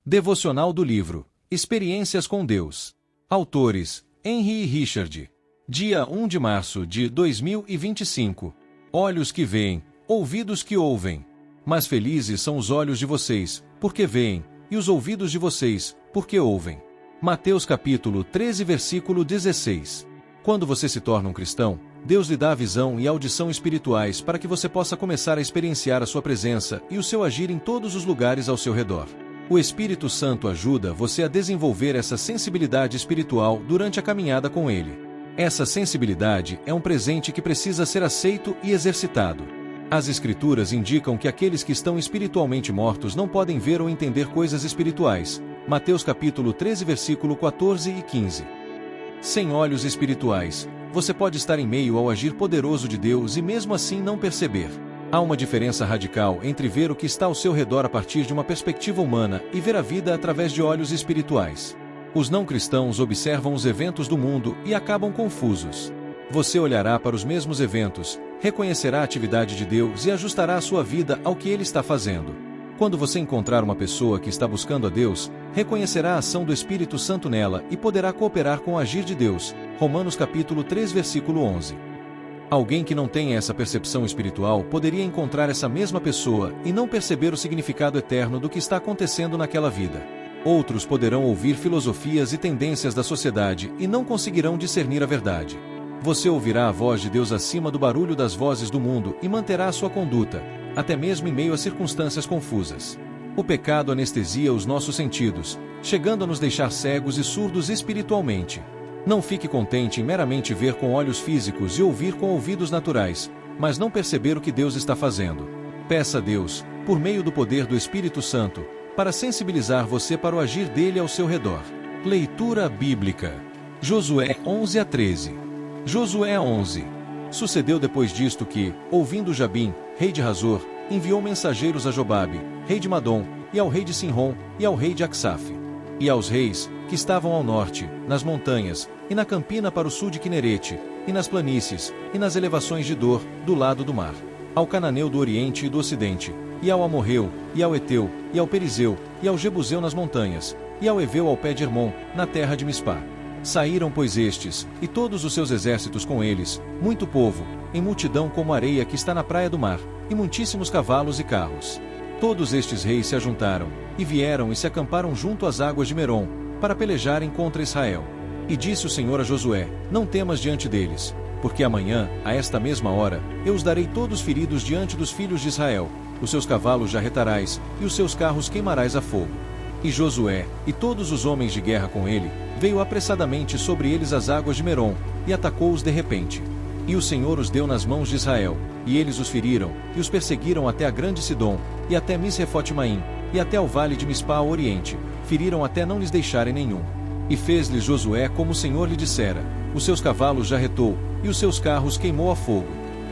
Devocional do livro Experiências com Deus. Autores: Henry e Richard. Dia 1 de março de 2025. Olhos que veem, ouvidos que ouvem. Mas felizes são os olhos de vocês, porque veem, e os ouvidos de vocês, porque ouvem. Mateus capítulo 13, versículo 16. Quando você se torna um cristão, Deus lhe dá a visão e audição espirituais para que você possa começar a experienciar a sua presença e o seu agir em todos os lugares ao seu redor. O Espírito Santo ajuda você a desenvolver essa sensibilidade espiritual durante a caminhada com Ele. Essa sensibilidade é um presente que precisa ser aceito e exercitado. As Escrituras indicam que aqueles que estão espiritualmente mortos não podem ver ou entender coisas espirituais. Mateus capítulo 13, versículo 14 e 15. Sem olhos espirituais, você pode estar em meio ao agir poderoso de Deus e mesmo assim não perceber. Há uma diferença radical entre ver o que está ao seu redor a partir de uma perspectiva humana e ver a vida através de olhos espirituais. Os não cristãos observam os eventos do mundo e acabam confusos. Você olhará para os mesmos eventos, reconhecerá a atividade de Deus e ajustará a sua vida ao que Ele está fazendo. Quando você encontrar uma pessoa que está buscando a Deus, reconhecerá a ação do Espírito Santo nela e poderá cooperar com o agir de Deus. Romanos capítulo 3, versículo 11. Alguém que não tenha essa percepção espiritual poderia encontrar essa mesma pessoa e não perceber o significado eterno do que está acontecendo naquela vida. Outros poderão ouvir filosofias e tendências da sociedade e não conseguirão discernir a verdade. Você ouvirá a voz de Deus acima do barulho das vozes do mundo e manterá a sua conduta, até mesmo em meio a circunstâncias confusas. O pecado anestesia os nossos sentidos, chegando a nos deixar cegos e surdos espiritualmente. Não fique contente em meramente ver com olhos físicos e ouvir com ouvidos naturais, mas não perceber o que Deus está fazendo. Peça a Deus, por meio do poder do Espírito Santo, para sensibilizar você para o agir dele ao seu redor. Leitura bíblica. Josué 11 a 13. Josué 11. Sucedeu depois disto que, ouvindo Jabim, rei de Hazor, enviou mensageiros a Jobabe, rei de Madom, e ao rei de Sinrom, e ao rei de Acsaf, e aos reis, que estavam ao norte, nas montanhas, e na campina para o sul de Quinerete, e nas planícies, e nas elevações de Dor, do lado do mar, ao cananeu do oriente e do ocidente, e ao amorreu, e ao eteu, e ao perizeu, e ao jebuseu nas montanhas, e ao eveu ao pé de Hermon, na terra de Mispá. Saíram, pois, estes, e todos os seus exércitos com eles, muito povo, em multidão como a areia que está na praia do mar, e muitíssimos cavalos e carros. Todos estes reis se ajuntaram, e vieram e se acamparam junto às águas de Merom, para pelejarem contra Israel. E disse o Senhor a Josué: Não temas diante deles, porque amanhã, a esta mesma hora, eu os darei todos feridos diante dos filhos de Israel, os seus cavalos jarretarás, e os seus carros queimarás a fogo. E Josué, e todos os homens de guerra com ele, veio apressadamente sobre eles as águas de Merom, e atacou-os de repente. E o Senhor os deu nas mãos de Israel, e eles os feriram, e os perseguiram até a grande Sidom, e até Misrefote-Maim, e até ao vale de Mispá ao oriente, feriram até não lhes deixarem nenhum. E fez-lhes Josué como o Senhor lhe dissera, os seus cavalos jarretou, e os seus carros queimou a fogo.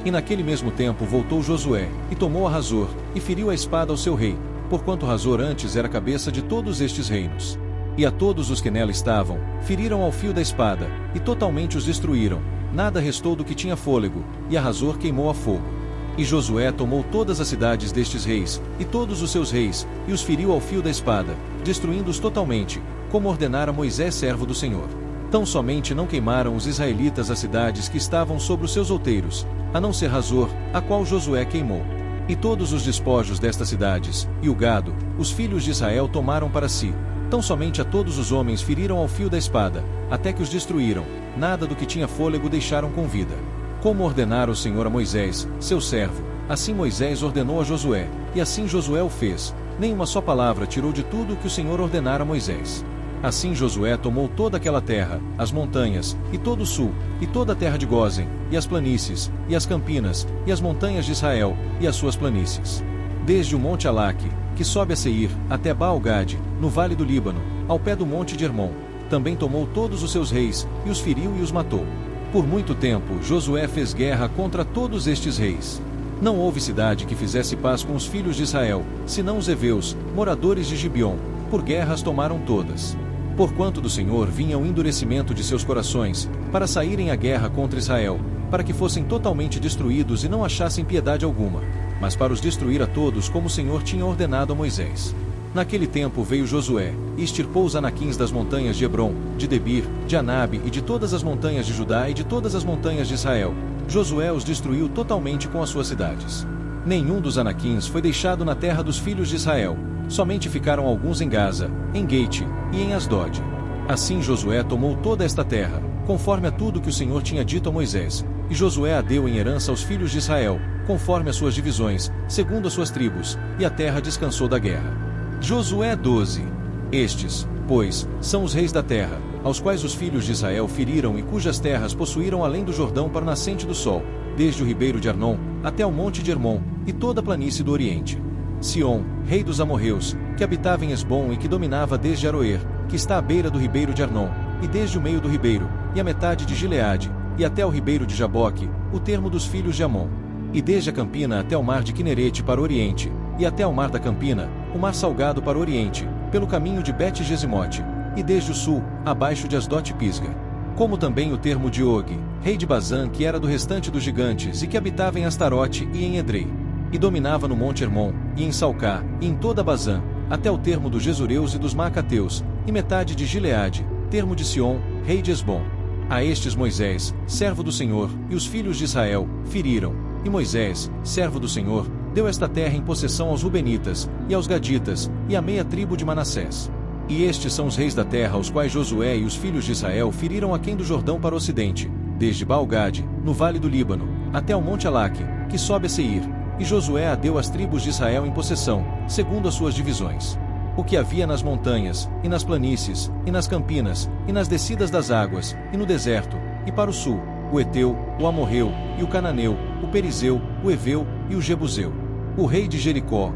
E naquele mesmo tempo voltou Josué, e tomou a Hazor, e feriu a espada ao seu rei, porquanto Hazor antes era cabeça de todos estes reinos. E a todos os que nela estavam, feriram ao fio da espada, e totalmente os destruíram, nada restou do que tinha fôlego, e a Hazor queimou a fogo. E Josué tomou todas as cidades destes reis, e todos os seus reis, e os feriu ao fio da espada, destruindo-os totalmente, como ordenara Moisés servo do Senhor. Tão somente não queimaram os israelitas as cidades que estavam sobre os seus outeiros, a não ser Hazor, a qual Josué queimou. E todos os despojos destas cidades, e o gado, os filhos de Israel tomaram para si. Tão somente a todos os homens feriram ao fio da espada, até que os destruíram, nada do que tinha fôlego deixaram com vida. Como ordenara o Senhor a Moisés, seu servo, assim Moisés ordenou a Josué, e assim Josué o fez, nem uma só palavra tirou de tudo o que o Senhor ordenara a Moisés. Assim Josué tomou toda aquela terra, as montanhas, e todo o sul, e toda a terra de Gósen, e as planícies, e as campinas, e as montanhas de Israel, e as suas planícies. Desde o monte Alaque, que sobe a Seir, até Baal-Gade, no vale do Líbano, ao pé do monte de Hermon, também tomou todos os seus reis, e os feriu e os matou. Por muito tempo Josué fez guerra contra todos estes reis. Não houve cidade que fizesse paz com os filhos de Israel, senão os heveus, moradores de Gibeon, por guerras tomaram todas. Porquanto do Senhor vinha o endurecimento de seus corações, para saírem à guerra contra Israel, para que fossem totalmente destruídos e não achassem piedade alguma, mas para os destruir a todos como o Senhor tinha ordenado a Moisés. Naquele tempo veio Josué, e extirpou os anaquins das montanhas de Hebrom, de Debir, de Anabe e de todas as montanhas de Judá e de todas as montanhas de Israel. Josué os destruiu totalmente com as suas cidades. Nenhum dos anaquins foi deixado na terra dos filhos de Israel, somente ficaram alguns em Gaza, em Gate e em Asdod. Assim Josué tomou toda esta terra, conforme a tudo que o Senhor tinha dito a Moisés, e Josué a deu em herança aos filhos de Israel, conforme as suas divisões, segundo as suas tribos, e a terra descansou da guerra. Josué 12. Estes, pois, são os reis da terra, aos quais os filhos de Israel feriram e cujas terras possuíram além do Jordão para o nascente do sol, desde o ribeiro de Arnon, até o monte de Hermon, e toda a planície do Oriente. Sion, rei dos amorreus, que habitava em Esbom e que dominava desde Aroer, que está à beira do ribeiro de Arnon, e desde o meio do ribeiro, e a metade de Gileade, e até o ribeiro de Jaboque, o termo dos filhos de Amon. E desde a campina até o mar de Quinerete para o Oriente, e até o mar da Campina, o mar salgado para o Oriente, pelo caminho de Bet-Gesimote, e desde o sul, abaixo de Asdote Pisga. Como também o termo de Og, rei de Bazã, que era do restante dos gigantes e que habitava em Astarote e em Edrei, e dominava no monte Hermon, e em Salcá, e em toda Bazã, até o termo dos Gesureus e dos Maacateus, e metade de Gileade, termo de Sion, rei de Esbom. A estes Moisés, servo do Senhor, e os filhos de Israel, feriram, e Moisés, servo do Senhor, deu esta terra em possessão aos Rubenitas, e aos Gaditas, e à meia tribo de Manassés. E estes são os reis da terra aos quais Josué e os filhos de Israel feriram aquém do Jordão para o ocidente, desde Baal-Gade, no vale do Líbano, até o monte Alaque, que sobe a Seir, e Josué a deu às tribos de Israel em possessão, segundo as suas divisões. O que havia nas montanhas, e nas planícies, e nas campinas, e nas descidas das águas, e no deserto, e para o sul, o Eteu, o Amorreu, e o Cananeu, o Perizeu, o Eveu, e o Jebuseu. O rei de Jericó,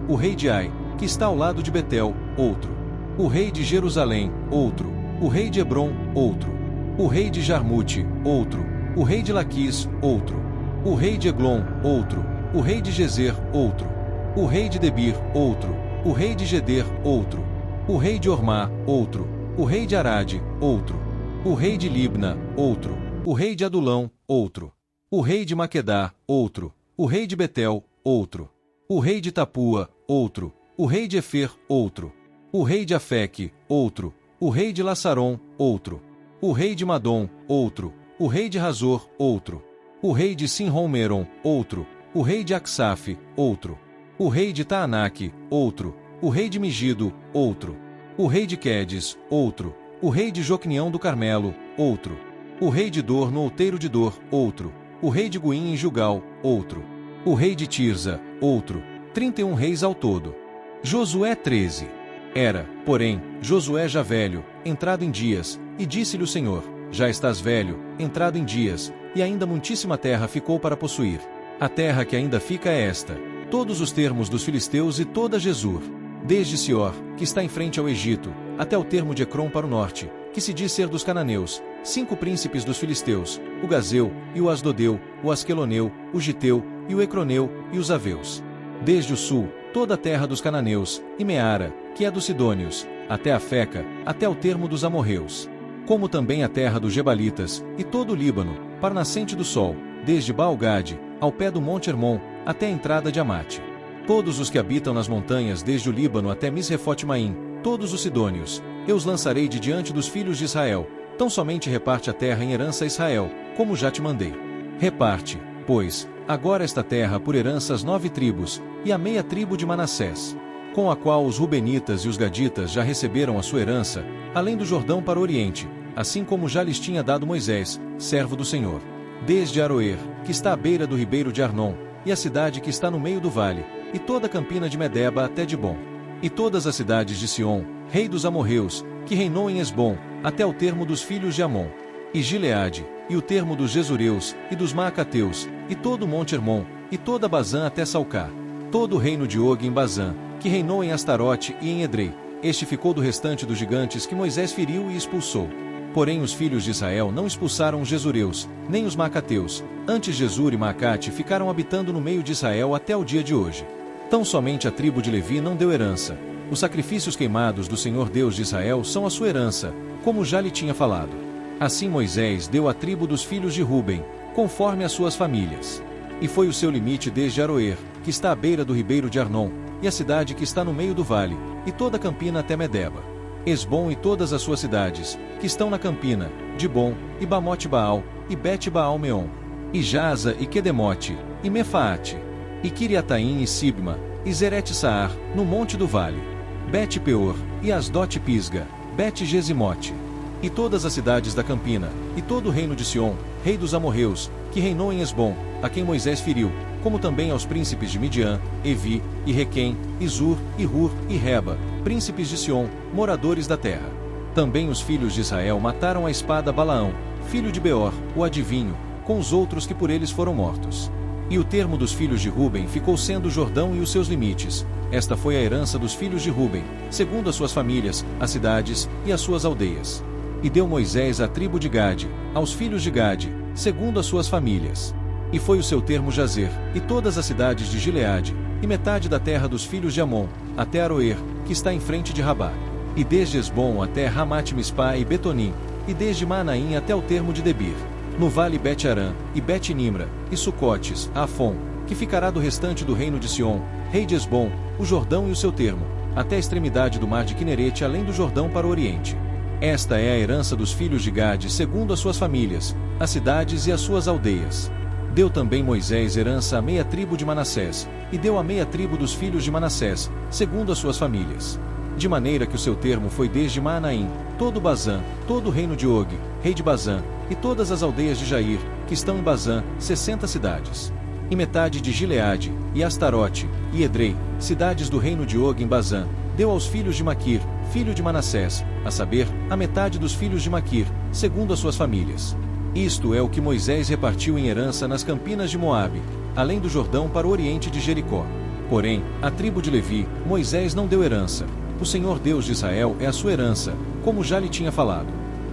o rei de Ai, que está ao lado de Betel, outro. O rei de Jerusalém, outro. O rei de Hebrom, outro. O rei de Jarmute, outro. O rei de Laquis, outro. O rei de Eglon, outro. O rei de Gezer, outro. O rei de Debir, outro. O rei de Geder, outro. O rei de Ormá, outro. O rei de Arade, outro. O rei de Libna, outro. O rei de Adulão, outro. O rei de Maquedá, outro. O rei de Betel, outro. O rei de Tapua, outro. O rei de Efer, outro. O rei de Afeque, outro. O rei de Lassaron, outro. O rei de Madom, outro. O rei de Razor, outro. O rei de Sinrom-Meron, outro. O rei de Aksaf, outro. O rei de Taanaque, outro. O rei de Migido, outro. O rei de Quedes, outro. O rei de Jocneão do Carmelo, outro. O rei de Dor no outeiro de Dor, outro. O rei de Guim em Gilgal, outro. O rei de Tirza, outro. 31 reis ao todo. Josué 13. Era, porém, Josué já velho, entrado em dias, e disse-lhe o Senhor: Já estás velho, entrado em dias, e ainda muitíssima terra ficou para possuir. A terra que ainda fica é esta: todos os termos dos filisteus e toda Jesur, desde Sior, que está em frente ao Egito, até o termo de Ecrom para o norte, que se diz ser dos cananeus, 5 príncipes dos filisteus, o Gazeu, e o Asdodeu, o Asqueloneu, o Giteu, e o Ecroneu, e os Aveus. Desde o sul, toda a terra dos cananeus, e Meara, que é dos sidônios, até a Feca, até o termo dos amorreus. Como também a terra dos Gebalitas, e todo o Líbano, para a nascente do sol, desde Baal-Gade, ao pé do monte Hermon, até a entrada de Amate. Todos os que habitam nas montanhas desde o Líbano até Misrefote-Maim, todos os sidônios, eu os lançarei de diante dos filhos de Israel, tão somente reparte a terra em herança a Israel, como já te mandei. Reparte, pois, agora esta terra por herança às 9 tribos, e a meia tribo de Manassés, com a qual os Rubenitas e os Gaditas já receberam a sua herança, além do Jordão para o Oriente, assim como já lhes tinha dado Moisés, servo do Senhor. Desde Aroer, que está à beira do ribeiro de Arnon, e a cidade que está no meio do vale, e toda a campina de Medeba até Dibon, e todas as cidades de Sion, rei dos amorreus, que reinou em Esbom, até o termo dos filhos de Amon, e Gileade, e o termo dos Gesureus, e dos Maacateus, e todo o monte Hermon, e toda Bazã até Salcá, todo o reino de Og em Bazã, que reinou em Astarote e em Edrei. Este ficou do restante dos gigantes que Moisés feriu e expulsou. Porém os filhos de Israel não expulsaram os Gesureus, nem os Maacateus. Antes Jesur e Maacate ficaram habitando no meio de Israel até o dia de hoje. Tão somente a tribo de Levi não deu herança. Os sacrifícios queimados do Senhor Deus de Israel são a sua herança, como já lhe tinha falado. Assim Moisés deu à tribo dos filhos de Ruben, conforme as suas famílias. E foi o seu limite desde Aroer, que está à beira do ribeiro de Arnon, e a cidade que está no meio do vale, e toda a campina até Medeba. Esbom e todas as suas cidades, que estão na campina, Dibom, e Bamote-Baal, e Bet-Baal-Meon, e Jaza e Quedemote, e Mefaate, e Kiriataim e Sibma, e Zerete-Saar, no monte do vale, Bet-Peor, e Asdote-Pisga, Bet-Gesimote, e todas as cidades da campina, e todo o reino de Sion, rei dos amorreus, que reinou em Esbom, a quem Moisés feriu, como também aos príncipes de Midian, Evi, e Requem, e Zur, e Hur, e Reba, príncipes de Sion, moradores da terra. Também os filhos de Israel mataram à espada Balaão, filho de Beor, o adivinho, com os outros que por eles foram mortos. E o termo dos filhos de Ruben ficou sendo o Jordão e os seus limites. Esta foi a herança dos filhos de Ruben, segundo as suas famílias, as cidades e as suas aldeias. E deu Moisés a tribo de Gade, aos filhos de Gade, segundo as suas famílias. E foi o seu termo Jazer, e todas as cidades de Gileade, e metade da terra dos filhos de Amon, até Aroer, que está em frente de Rabá. E desde Esbom até Ramat-Mispá e Betonim, e desde Manaim até o termo de Debir, no vale Bet-Arã, e Bet-Nimra, e Sucotes, Afon, que ficará do restante do reino de Sion, rei de Esbom, o Jordão e o seu termo, até a extremidade do mar de Quinerete além do Jordão para o oriente. Esta é a herança dos filhos de Gade segundo as suas famílias, as cidades e as suas aldeias. Deu também Moisés herança à meia tribo de Manassés, e deu a meia tribo dos filhos de Manassés, segundo as suas famílias. De maneira que o seu termo foi desde Maanaim, todo Bazã, todo o reino de Og, rei de Bazã, e todas as aldeias de Jair, que estão em Bazã, 60 cidades. E metade de Gileade, e Astarote, e Edrei, cidades do reino de Og em Bazã, deu aos filhos de Maquir, filho de Manassés, a saber, a metade dos filhos de Maquir, segundo as suas famílias. Isto é o que Moisés repartiu em herança nas campinas de Moabe, além do Jordão para o oriente de Jericó. Porém, a tribo de Levi, Moisés não deu herança. O Senhor Deus de Israel é a sua herança, como já lhe tinha falado.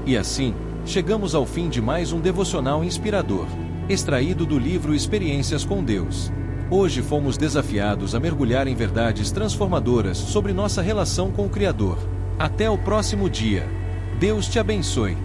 E assim, chegamos ao fim de mais um devocional inspirador, extraído do livro Experiências com Deus. Hoje fomos desafiados a mergulhar em verdades transformadoras sobre nossa relação com o Criador. Até o próximo dia. Deus te abençoe.